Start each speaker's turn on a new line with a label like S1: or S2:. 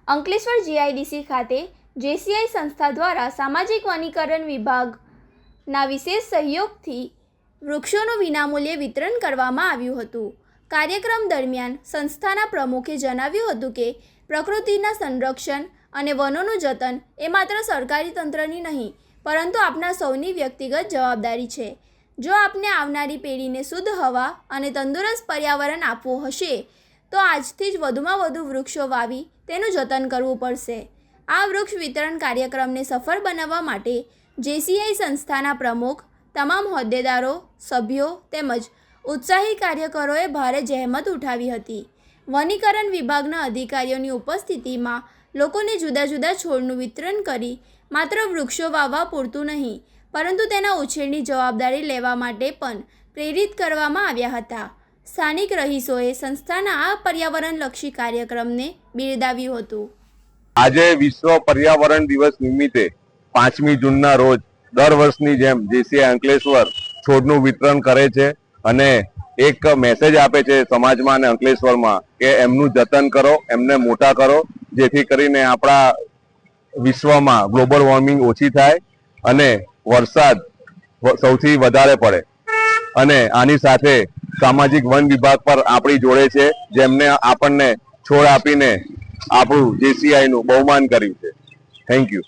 S1: Ankleshwar GIDC ખાતે JCI સંસ્થા દ્વારા સામાજિક વનીકરણ વિભાગના વિશેષ સહયોગથી વૃક્ષોનું વિનામૂલ્યે વિતરણ કરવામાં આવ્યું હતું। કાર્યક્રમ દરમિયાન સંસ્થાના પ્રમુખે જણાવ્યું હતું કે પ્રકૃતિના સંરક્ષણ અને વનોનું જતન એ માત્ર સરકારી તંત્રની નહીં, પરંતુ આપણા સૌની વ્યક્તિગત જવાબદારી છે। જો આપને આવનારી પેઢીને શુદ્ધ હવા અને તંદુરસ્ત પર્યાવરણ આપવું હશે તો આજથી જ વધુમાં વધુ વૃક્ષો વાવી તેનું જતન કરવું પડશે। આ વૃક્ષ વિતરણ કાર્યક્રમને સફળ બનાવવા માટે જેસીઆઈ સંસ્થાના પ્રમુખ, તમામ હોદ્દેદારો, સભ્યો તેમજ ઉત્સાહી કાર્યકરોએ ભારે જહેમત ઉઠાવી હતી। વનીકરણ વિભાગના અધિકારીઓની ઉપસ્થિતિમાં લોકોને જુદા જુદા છોડનું વિતરણ કરી માત્ર વૃક્ષો વાવવા પૂરતું નહીં, પરંતુ તેના ઉછેરની જવાબદારી લેવા માટે પણ પ્રેરિત કરવામાં આવ્યા હતા। સ્થાનિક રહીશોએ સંસ્થાના આ પર્યાવરણલક્ષી કાર્યક્રમને બિરદાવ્યું હતું।
S2: આજે વિશ્વ પર્યાવરણ દિવસ નિમિત્તે 5મી જૂનના રોજ દર વર્ષની જેમ જેસીઆઈ અંકલેશ્વર છોડનું વિતરણ કરે છે અને એક મેસેજ આપે છે સમાજમાં અને અંકલેશ્વરમાં કે એમનું જતન કરો, એમને મોટા કરો, જેથી કરીને આપણા વિશ્વમાં ગ્લોબલ વોર્મિંગ ઓછી થાય અને વરસાદ સૌથી વધારે પડે। અને આની સાથે સામાજિક વન વિભાગ પર આપણી જોડે છે, જેમને આપણને છોડ આપીને આપણું જેસીઆઈ નું બહુમાન કર્યું છે। Thank you.